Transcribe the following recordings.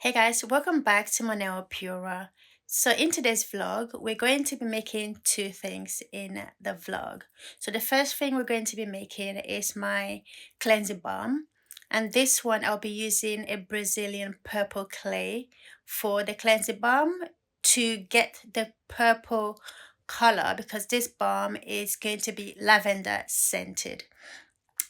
Hey guys, welcome back to my nail Pura. So in today's vlog, we're going to be making two things in the vlog. So the first thing we're going to be making is my cleansing balm. And this one I'll be using a Brazilian purple clay for the cleansing balm to get the purple color because this balm is going to be lavender scented.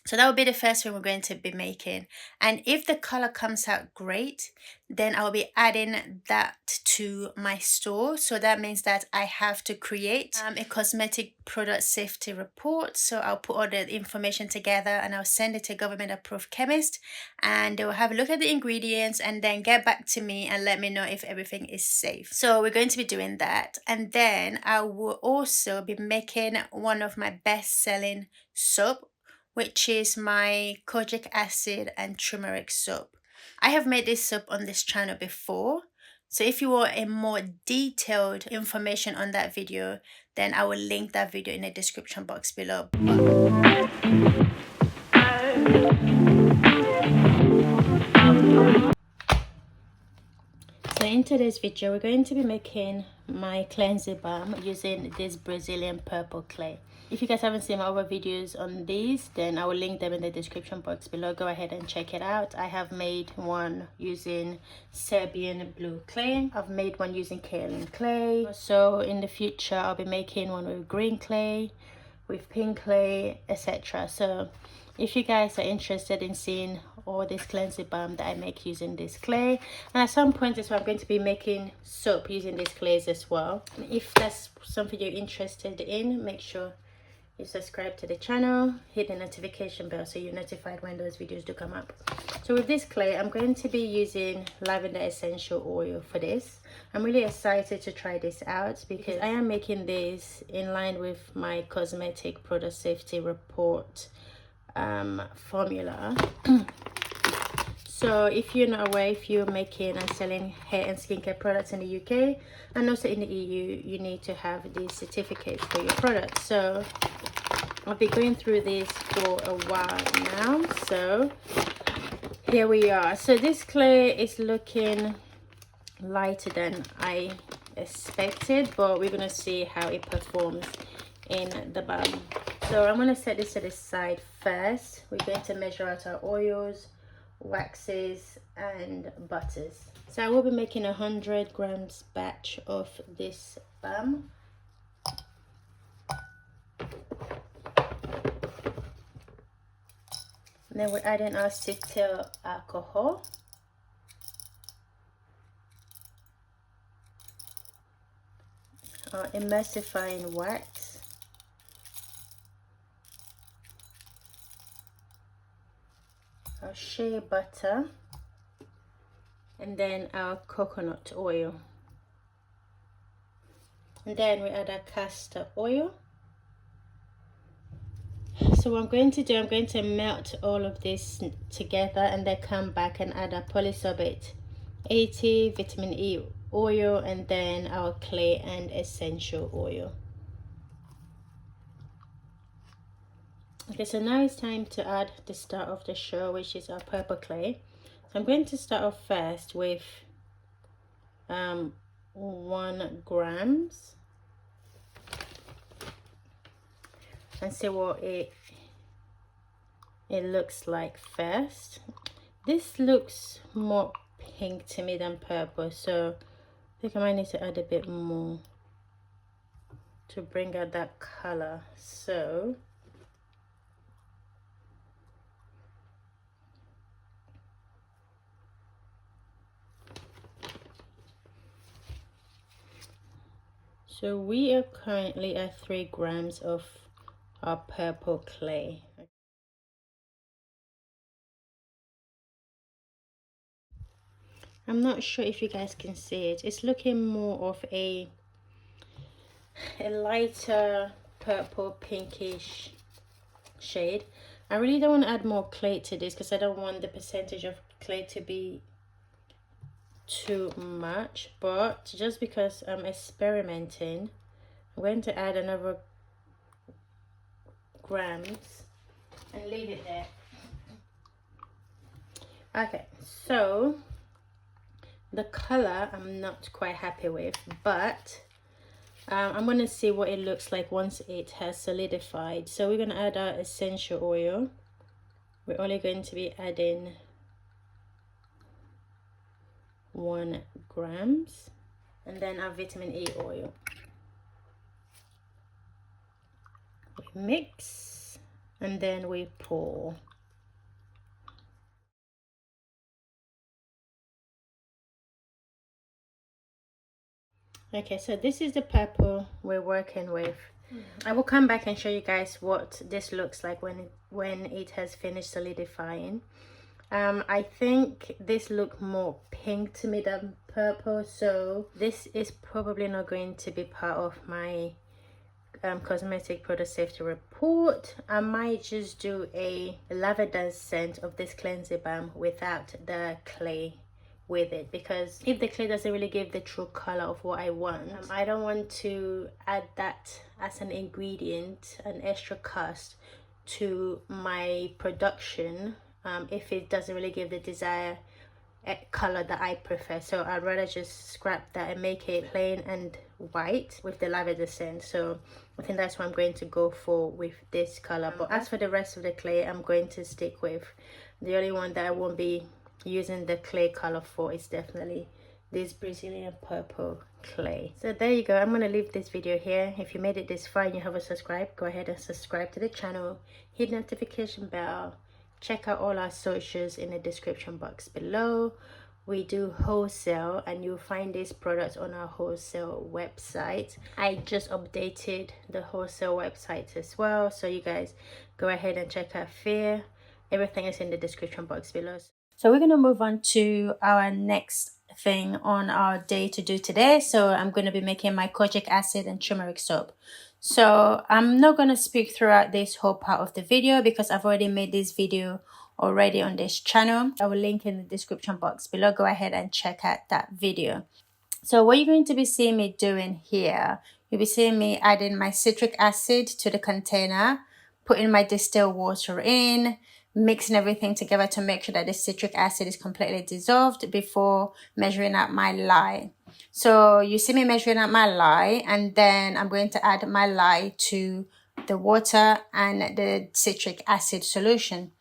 So that will be the first thing we're going to be making. And if the color comes out great, then I'll be adding that to my store. So that means that I have to create a cosmetic product safety report. So I'll put all the information together and I'll send it to a government approved chemist, and they will have a look at the ingredients and then get back to me and let me know if everything is safe. So we're going to be doing that. And then I will also be making one of my best selling soap, which is my kojic acid and turmeric soap. I have made this soap on this channel before, so if you want a more detailed information on that video, then I will link that video in the description box below. So in today's video, we're going to be making my cleansing balm using this Brazilian purple clay. If you guys haven't seen my other videos on these, then I will link them in the description box below. Go ahead and check it out. I have made one using Serbian blue clay. I've made one using kaolin clay. So in the future, I'll be making one with green clay, with pink clay, etc. So if you guys are interested in seeing all this cleansing balm that I make using this clay, and at some point as well I'm going to be making soap using these clays as well. And if that's something you're interested in, make sure you subscribe to the channel, hit the notification bell so you're notified when those videos do come up. So with this clay, I'm going to be using lavender essential oil for this. I'm really excited to try this out because I am making this in line with my cosmetic product safety report formula. So if you're not aware, if you're making and selling hair and skincare products in the UK and also in the EU, you need to have these certificates for your products. So I'll be going through this for a while now. So here we are. So this clay is looking lighter than I expected, but we're going to see how it performs in the balm. So I'm going to set this to the side first. We're going to measure out our oils, waxes and butters. So I will be making 100 grams batch of this balm. And then we're adding our cetyl alcohol. Our emulsifying wax. Our shea butter, and then our coconut oil, and then we add our castor oil. So what I'm going to do, I'm going to melt all of this together and then come back and add our polysorbate 80 vitamin E oil, and then our clay and essential oil. Okay, so now it's time to add the start of the show, which is our purple clay. So I'm going to start off first with 1 gram and see what it looks like first. This looks more pink to me than purple, so I think I might need to add a bit more to bring out that color. So we are currently at 3 grams of our purple clay. I'm not sure if you guys can see it. It's looking more of a lighter purple pinkish shade. I really don't want to add more clay to this because I don't want the percentage of clay to be too much, but just because I'm experimenting, I'm going to add another grams and leave it there. Okay, so The color I'm not quite happy with, but I'm going to see what it looks like once it has solidified. So we're going to add our essential oil. We're only going to be adding 1 grams, and then our vitamin E oil. We mix and then we pour. Okay, so this is the purple we're working with. I will come back and show you guys what this looks like when it has finished solidifying. I think this look more pink to me than purple, so this is probably not going to be part of my cosmetic product safety report. I might just do a lavender scent of this cleansing balm without the clay with it, because if the clay doesn't really give the true color of what I want, I don't want to add that as an ingredient, an extra cost to my production if it doesn't really give the desired color that I prefer. So I'd rather just scrap that and make it plain and white with the lavender scent. So I think that's what I'm going to go for with this color. But as for the rest of the clay, I'm going to stick with the only one that I won't be using the clay color for is definitely this Brazilian purple clay. So there you go. I'm going to leave this video here. If you made it this far and you haven't subscribed, go ahead and subscribe to the channel, hit notification bell. Check out all our socials in the description box below. We do wholesale and you'll find these products on our wholesale website. I just updated the wholesale website as well, so you guys go ahead and check out Fear. Everything is in the description box below. So we're going to move on to our next thing on our day to do today. So I'm going to be making my kojic acid and turmeric soap. So I'm not going to speak throughout this whole part of the video because I've already made this video already on this channel. I will link in the description box below. Go ahead and check out that video. So what you're going to be seeing me doing here, you'll be seeing me adding my citric acid to the container, putting my distilled water in, mixing everything together to make sure that the citric acid is completely dissolved before measuring out my lye. So you see me measuring out my lye, and then I'm going to add my lye to the water and the citric acid solution.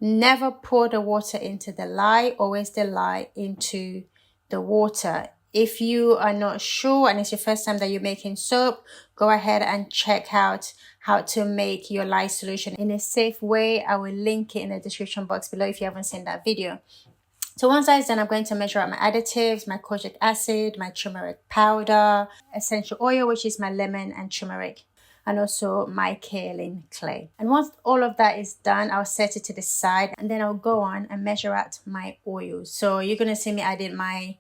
Never pour the water into the lye, always the lye into the water. If you are not sure and it's your first time that you're making soap, go ahead and check out how to make your lye solution in a safe way. I will link it in the description box below if you haven't seen that video. So once that's done, I'm going to measure out my additives, my kojic acid, my turmeric powder, essential oil, which is my lemon and turmeric, and also my kaolin clay. And once all of that is done, I'll set it to the side and then I'll go on and measure out my oils. So you're going to see me adding my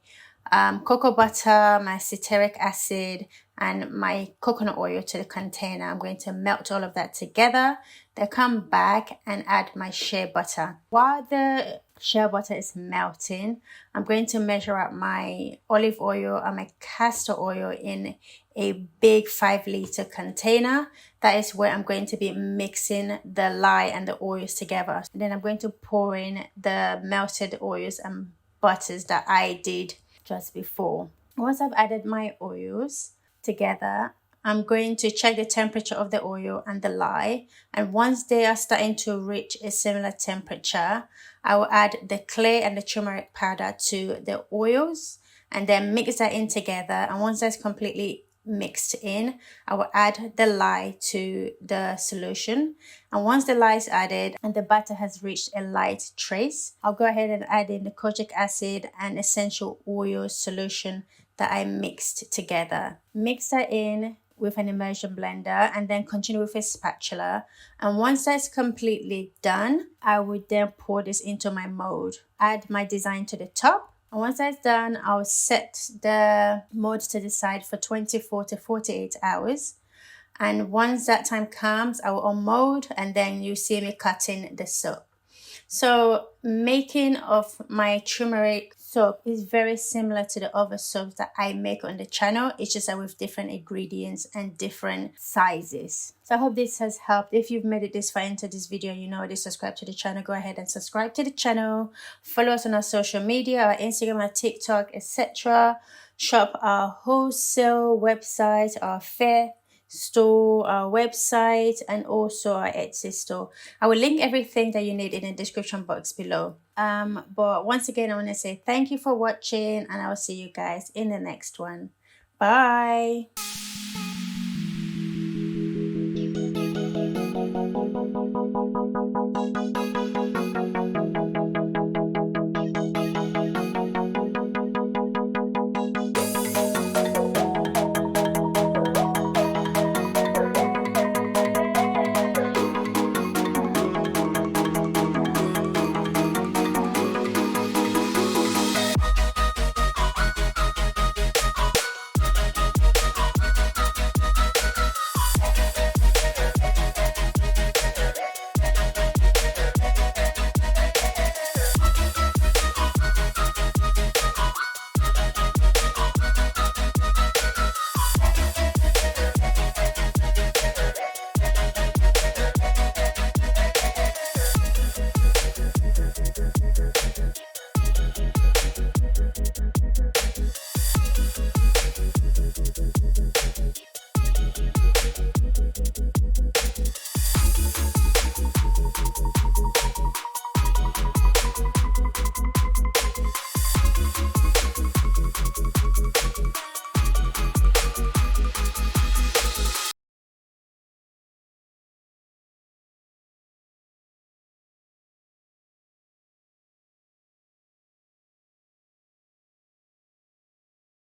cocoa butter, my ceteric acid, and my coconut oil to the container. I'm going to melt all of that together, then come back and add my shea butter. While the shea butter is melting, I'm going to measure out my olive oil and my castor oil in a big 5-liter container. That is where I'm going to be mixing the lye and the oils together. And then I'm going to pour in the melted oils and butters that I did just before. Once I've added my oils together, I'm going to check the temperature of the oil and the lye, and once they are starting to reach a similar temperature, I will add the clay and the turmeric powder to the oils and then mix that in together. And once that's completely mixed in, I will add the lye to the solution. And once the lye is added and the batter has reached a light trace, I'll go ahead and add in the kojic acid and essential oil solution that I mixed together. Mix that in with an immersion blender and then continue with a spatula. And once that's completely done, I would then pour this into my mold, add my design to the top. And once that's done, I'll set the mold to the side for 24 to 48 hours. And once that time comes, I will unmold and then you see me cutting the soap. So making of my turmeric soap is very similar to the other soaps that I make on the channel. It's just that with different ingredients and different sizes. So I hope this has helped. If you've made it this far into this video, you know already subscribe to the channel, go ahead and subscribe to the channel. Follow us on our social media, our Instagram, our TikTok, etc. Shop our wholesale website, our fair store, our website, and also our Etsy store. I will link everything that you need in the description box below. But once again, I want to say thank you for watching, and I will see you guys in the next one. Bye.